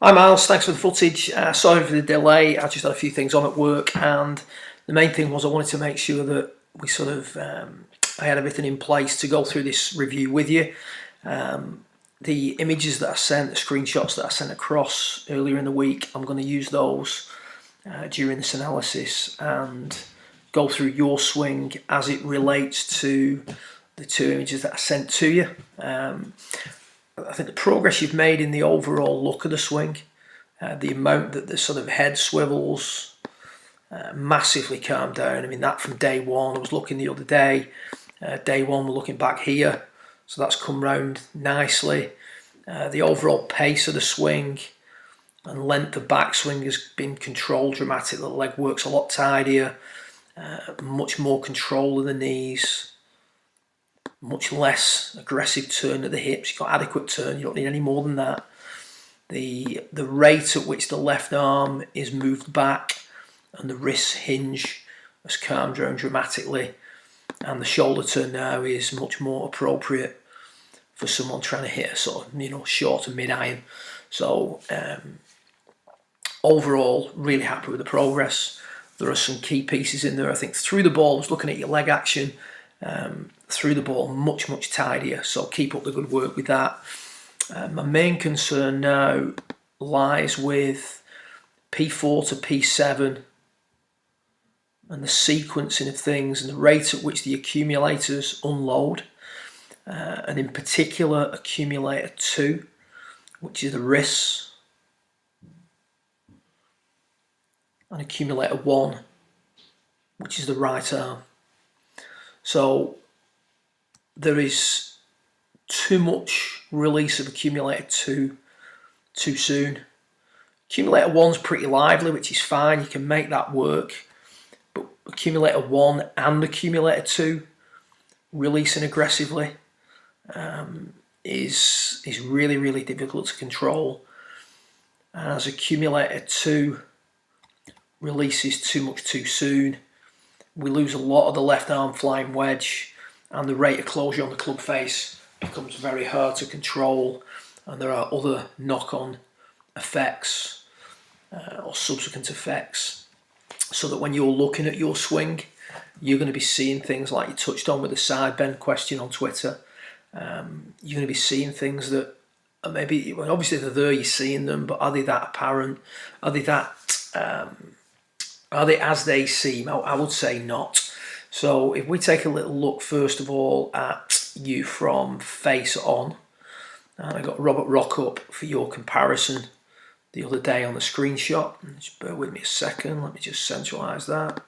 Hi Miles, thanks for the footage. Sorry for the delay, I just had a few things on at work, and the main thing was I wanted to make sure that we I had everything in place to go through this review with you. The images that I sent, the screenshots that I sent across earlier in the week, I'm going to use those during this analysis and go through your swing as it relates to the two images that I sent to you. I think the progress you've made in the overall look of the swing, the amount that the sort of head swivels, massively calmed down. I mean, that from day one. I was looking the other day, day one, we're looking back here, so that's come round nicely. The overall pace of the swing and length of backswing has been controlled dramatically. The leg works a lot tidier, much more control of the knees, much less aggressive turn at the hips. You've got adequate turn, you don't need any more than that. The rate at which the left arm is moved back and the wrist hinge has calmed down dramatically, and the shoulder turn now is much more appropriate for someone trying to hit a sort of, short and mid-iron. So overall, really happy with the progress. There are some key pieces in there. I think through the ball, I was looking at your leg action, through the ball much tidier, so keep up the good work with that. My main concern now lies with P4 to P7 and the sequencing of things and the rate at which the accumulators unload, and in particular accumulator 2, which is the wrists, and accumulator 1, which is the right arm. So there is too much release of accumulator 2 too soon. Accumulator 1's pretty lively, which is fine, you can make that work, but accumulator 1 and accumulator 2 releasing aggressively is really difficult to control. As accumulator 2 releases too much too soon, we lose a lot of the left arm flying wedge, and the rate of closure on the club face becomes very hard to control, and there are other knock-on effects or subsequent effects, so that when you're looking at your swing, you're going to be seeing things like you touched on with the side bend question on Twitter. You're going to be seeing things that are maybe, well, obviously they're there, you're seeing them, but are they that apparent? Are they as they seem? I would say not. So if we take a little look first of all at you from face on, and I got Robert Rock up for your comparison the other day on the screenshot. Just bear with me a second, let me just centralise that.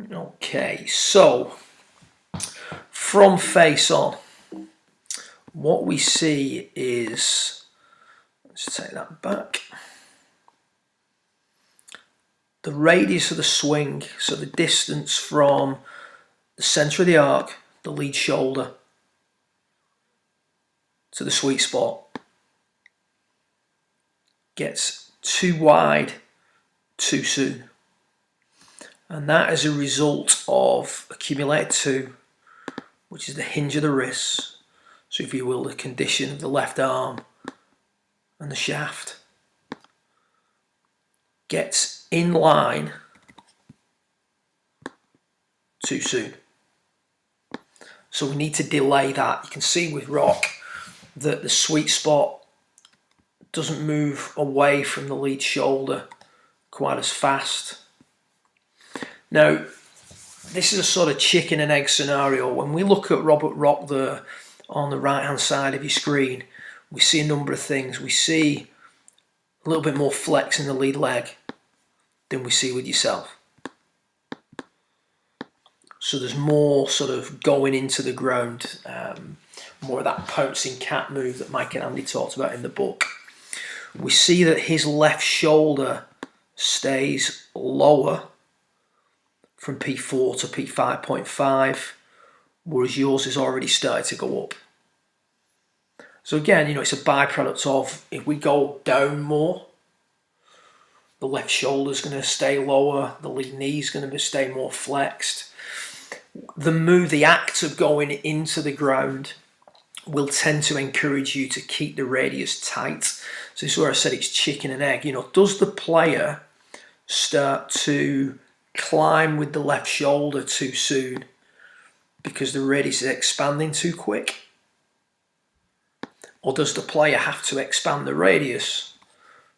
Okay, so from face on, what we see is, let's take that back, the radius of the swing, so the distance from the centre of the arc, the lead shoulder, to the sweet spot, gets too wide too soon. And that is a result of accumulator 2, which is the hinge of the wrist, so if you will, the condition of the left arm and the shaft, gets in line too soon. So we need to delay that. You can see with Rock that the sweet spot doesn't move away from the lead shoulder quite as fast. Now, this is a sort of chicken and egg scenario. When we look at Robert Rock there on the right hand side of your screen, we see a number of things. We see a little bit more flex in the lead leg than we see with yourself. So there's more sort of going into the ground, more of that pouncing cat move that Mike and Andy talked about in the book. We see that his left shoulder stays lower from P4 to P5.5, whereas yours has already started to go up. So again, it's a byproduct of, if we go down more, the left shoulder's going to stay lower, the lead knee's going to stay more flexed. the act of going into the ground will tend to encourage you to keep the radius tight. So this is where I said it's chicken and egg. You know, does the player start to climb with the left shoulder too soon because the radius is expanding too quick? Or does the player have to expand the radius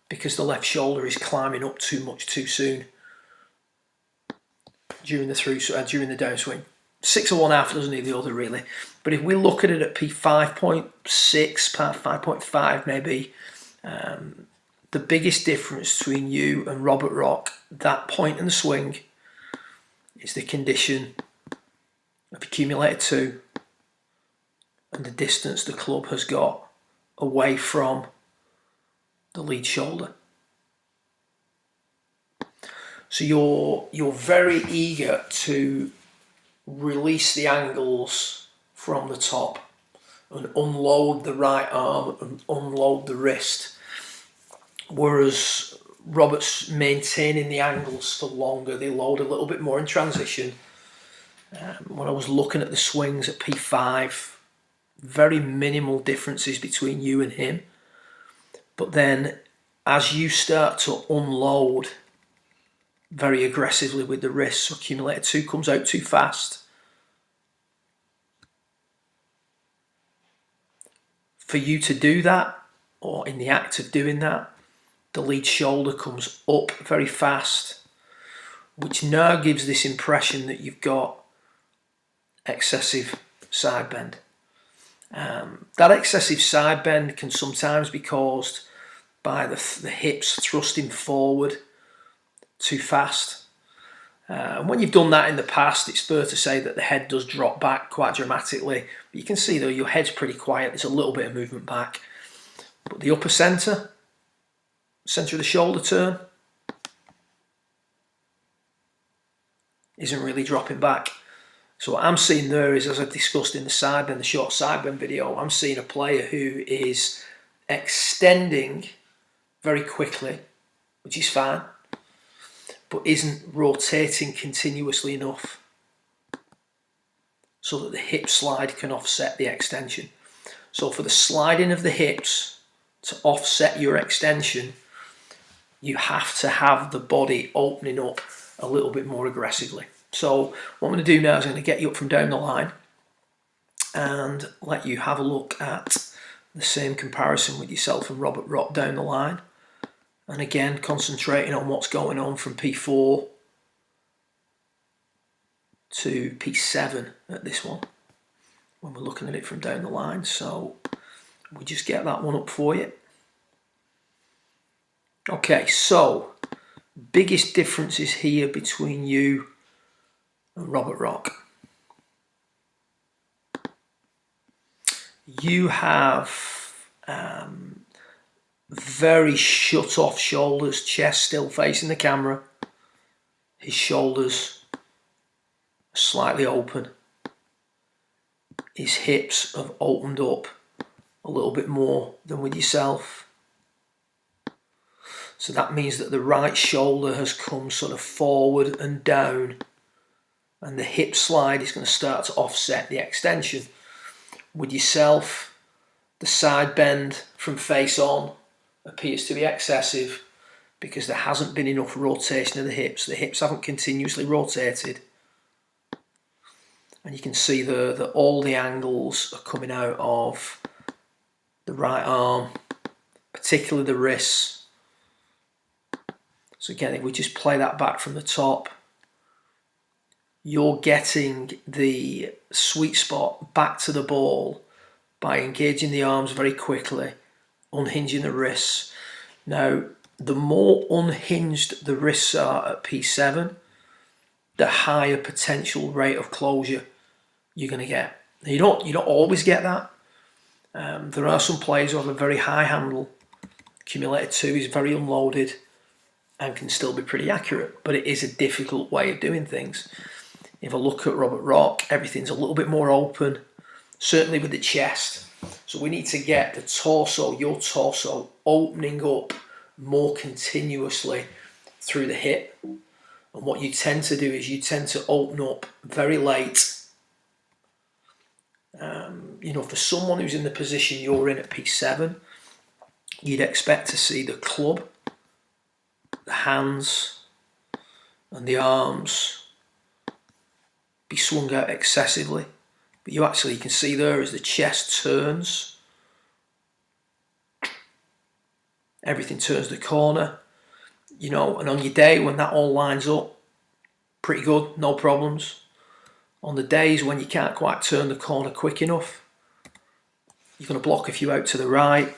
because the left shoulder is climbing up too much too soon during the downswing? 6 of one, half doesn't need the other, really. But if we look at it at P5.6, P5.5 maybe, the biggest difference between you and Robert Rock, that point in the swing, is the condition of accumulator 2 and the distance the club has got away from the lead shoulder. So you're very eager to release the angles from the top and unload the right arm and unload the wrist, whereas Robert's maintaining the angles for longer. They load a little bit more in transition. When I was looking at the swings at P5, very minimal differences between you and him, but then as you start to unload very aggressively with the wrist, so accumulator 2 comes out too fast. For you to do that, or in the act of doing that, the lead shoulder comes up very fast, which now gives this impression that you've got excessive side bend. That excessive side bend can sometimes be caused by the hips thrusting forward too fast. And when you've done that in the past, it's fair to say that the head does drop back quite dramatically. But you can see though, your head's pretty quiet. There's a little bit of movement back. But the upper centre of the shoulder turn, isn't really dropping back. So what I'm seeing there is, as I've discussed in the short side bend video, I'm seeing a player who is extending very quickly, which is fine, but isn't rotating continuously enough so that the hip slide can offset the extension. So for the sliding of the hips to offset your extension, you have to have the body opening up a little bit more aggressively. So what I'm going to do now is I'm going to get you up from down the line and let you have a look at the same comparison with yourself and Robert Rock down the line. And again, concentrating on what's going on from P4 to P7 at this one, when we're looking at it from down the line. So we just get that one up for you. Okay, so biggest differences here between you and Robert Rock. You have very shut off shoulders, chest still facing the camera. His shoulders are slightly open. His hips have opened up a little bit more than with yourself. So that means that the right shoulder has come sort of forward and down, and the hip slide is going to start to offset the extension. With yourself, the side bend from face on appears to be excessive because there hasn't been enough rotation of the hips. The hips haven't continuously rotated. And you can see that all the angles are coming out of the right arm, particularly the wrists. So again, if we just play that back from the top, you're getting the sweet spot back to the ball by engaging the arms very quickly, unhinging the wrists. Now, the more unhinged the wrists are at P7, the higher potential rate of closure you're going to get. Now, you don't always get that. There are some players who have a very high handle. Accumulator 2 is very unloaded and can still be pretty accurate, but it is a difficult way of doing things. If I look at Robert Rock, everything's a little bit more open, certainly with the chest. So we need to get the torso, your torso, opening up more continuously through the hip. And what you tend to do is you tend to open up very late. You know, for someone who's in the position you're in at P7, you'd expect to see the club, the hands and the arms be swung out excessively. But you can see there as the chest turns, everything turns the corner, you know, and on your day when that all lines up, pretty good, no problems. On the days when you can't quite turn the corner quick enough, you're going to block a few out to the right.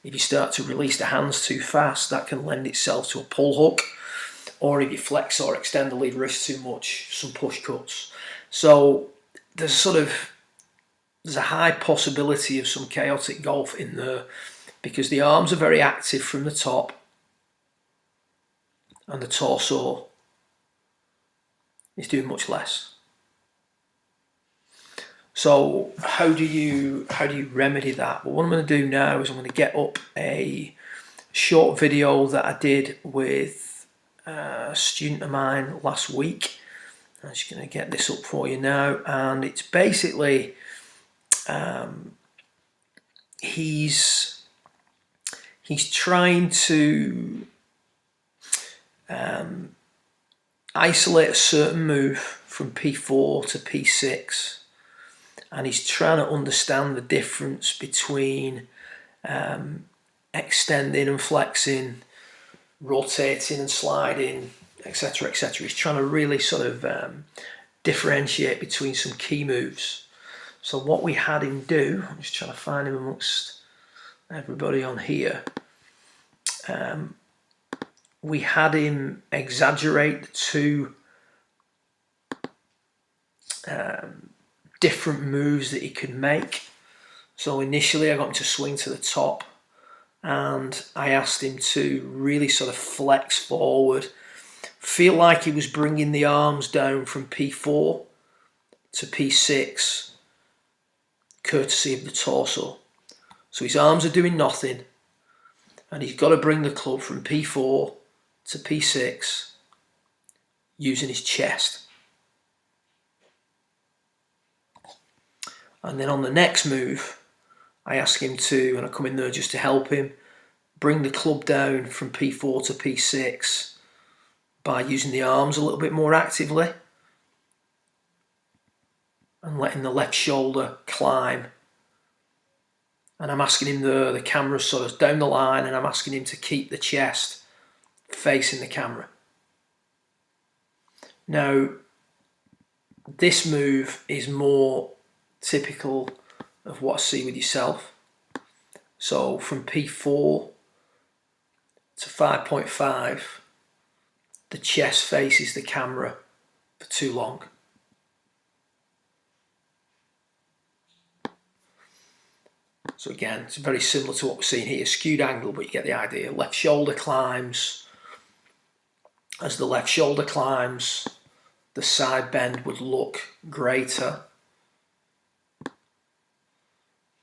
If you start to release the hands too fast, that can lend itself to a pull hook. Or if you flex or extend the lead wrist too much, some push cuts. So there's a high possibility of some chaotic golf in there, because the arms are very active from the top and the torso is doing much less. So how do you remedy that? Well, what I'm going to do now is I'm going to get up a short video that I did with a student of mine last week. I'm just going to get this up for you now, and it's basically he's trying to isolate a certain move from P4 to P6. And he's trying to understand the difference between extending and flexing, rotating and sliding, etc., etc. He's trying to really sort of differentiate between some key moves. So what we had him do, I'm just trying to find him amongst everybody on here. We had him exaggerate the two different moves that he could make. So initially I got him to swing to the top, and I asked him to really sort of flex forward, feel like he was bringing the arms down from P4 to P6 courtesy of the torso. So his arms are doing nothing, and he's got to bring the club from P4 to P6 using his chest. And then on the next move, I ask him to, and I come in there just to help him, bring the club down from P4 to P6 by using the arms a little bit more actively and letting the left shoulder climb. And I'm asking him the camera's sort of down the line, and I'm asking him to keep the chest facing the camera. Now, this move is more typical of what I see with yourself. So from P4 to 5.5, the chest faces the camera for too long. So again, it's very similar to what we're seeing here, skewed angle, but you get the idea. Left shoulder climbs. As the left shoulder climbs, the side bend would look greater.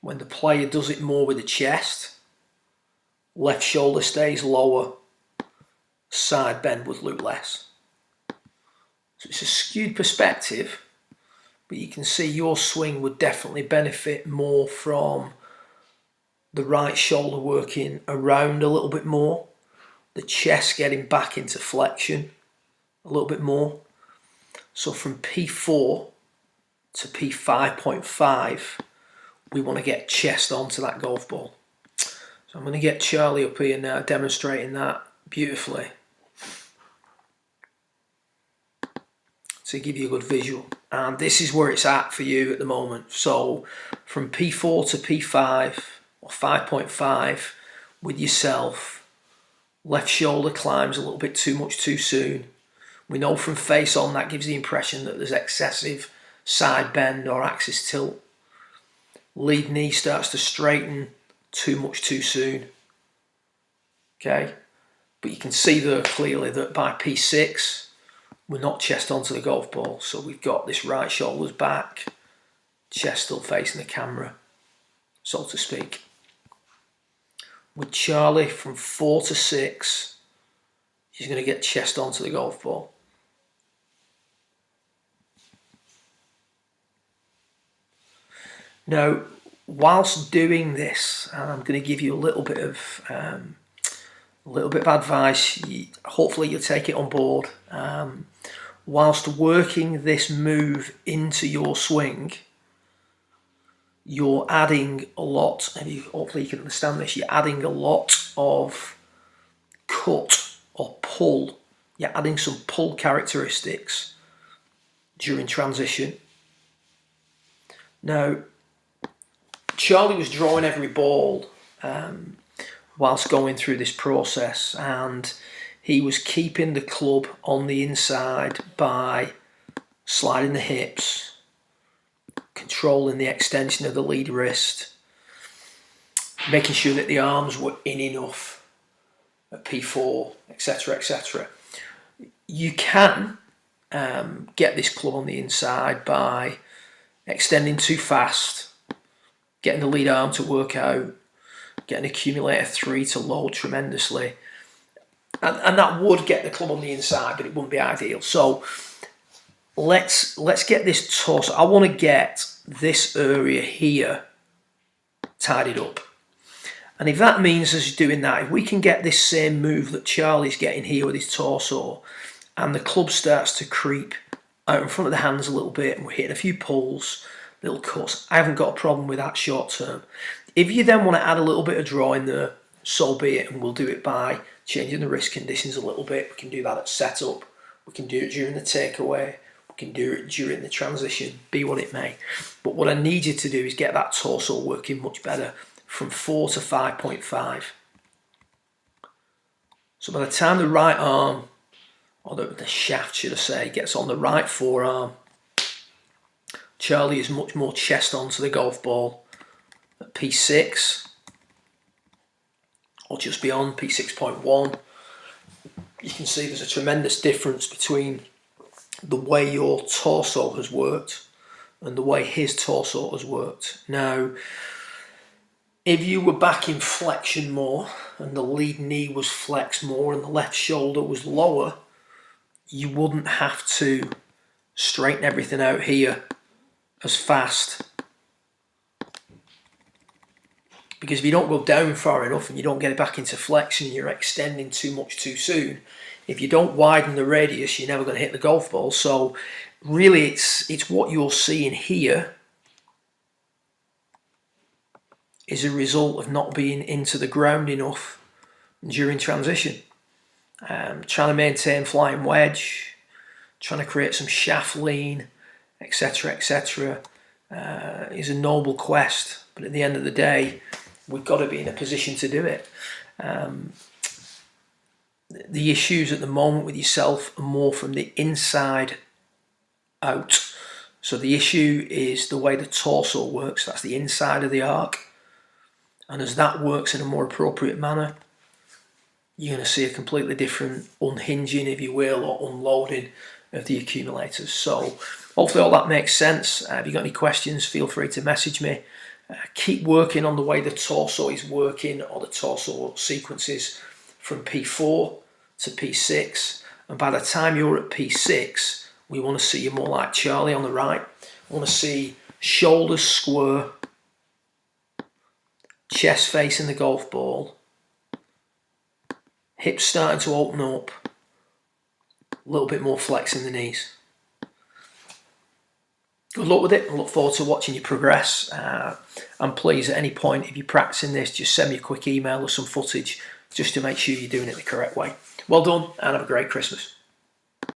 When the player does it more with the chest, left shoulder stays lower, side bend would look less. So it's a skewed perspective, but you can see your swing would definitely benefit more from the right shoulder working around a little bit more, the chest getting back into flexion a little bit more. So from P4 to P5.5, we want to get chest onto that golf ball. So I'm going to get Charlie up here now demonstrating that beautifully to give you a good visual. And this is where it's at for you at the moment. So from P4 to P5 or 5.5 with yourself, left shoulder climbs a little bit too much too soon. We know from face on that gives the impression that there's excessive side bend or axis tilt. Lead knee starts to straighten too much too soon. Okay, but you can see there clearly that by P6 we're not chest onto the golf ball, so we've got this right shoulder's back, chest still facing the camera, so to speak. With Charlie from 4 to 6, he's going to get chest onto the golf ball. Now, whilst doing this, and I'm going to give you a little bit of advice. Hopefully, you'll take it on board. Whilst working this move into your swing, you're adding a lot, and hopefully you can understand this. You're adding a lot of cut or pull. You're adding some pull characteristics during transition. Now, Charlie was drawing every ball whilst going through this process, and he was keeping the club on the inside by sliding the hips, controlling the extension of the lead wrist, making sure that the arms were in enough at P4, etc., etc. You can get this club on the inside by extending too fast, getting the lead arm to work out, getting accumulator 3 to load tremendously, and that would get the club on the inside, but it wouldn't be ideal. So let's get this torso. I want to get this area here tidied up, and if that means us doing that, if we can get this same move that Charlie's getting here with his torso, and the club starts to creep out in front of the hands a little bit, and we're hitting a few pulls, little cuts, I haven't got a problem with that short term. If you then want to add a little bit of draw in there, so be it, and we'll do it by changing the wrist conditions a little bit. We can do that at setup, we can do it during the takeaway, we can do it during the transition, be what it may. But what I need you to do is get that torso working much better from 4 to 5.5. So by the time the right arm, or the shaft should I say, gets on the right forearm, Charlie is much more chest onto the golf ball at P6 or just beyond P6.1. You can see there's a tremendous difference between the way your torso has worked and the way his torso has worked. Now, if you were back in flexion more and the lead knee was flexed more and the left shoulder was lower, you wouldn't have to straighten everything out here as fast, because if you don't go down far enough and you don't get it back into flexion, you're extending too much too soon. If you don't widen the radius, you're never going to hit the golf ball. So really it's what you're seeing here is a result of not being into the ground enough during transition. Trying to maintain flying wedge, trying to create some shaft lean, etc., etc., is a noble quest, but at the end of the day, we've got to be in a position to do it. The issues at the moment with yourself are more from the inside out. So the issue is the way the torso works. That's the inside of the arc, and as that works in a more appropriate manner, you're going to see a completely different unhinging, if you will, or unloading of the accumulators. So hopefully all that makes sense. If you've got any questions, feel free to message me. Keep working on the way the torso is working, or the torso sequences from P4 to P6. And by the time you're at P6, we want to see you more like Charlie on the right. I want to see shoulders square, chest facing the golf ball, hips starting to open up, a little bit more flex in the knees. Good luck with it. I look forward to watching you progress. And please, at any point, if you're practicing this, just send me a quick email or some footage just to make sure you're doing it the correct way. Well done, and have a great Christmas.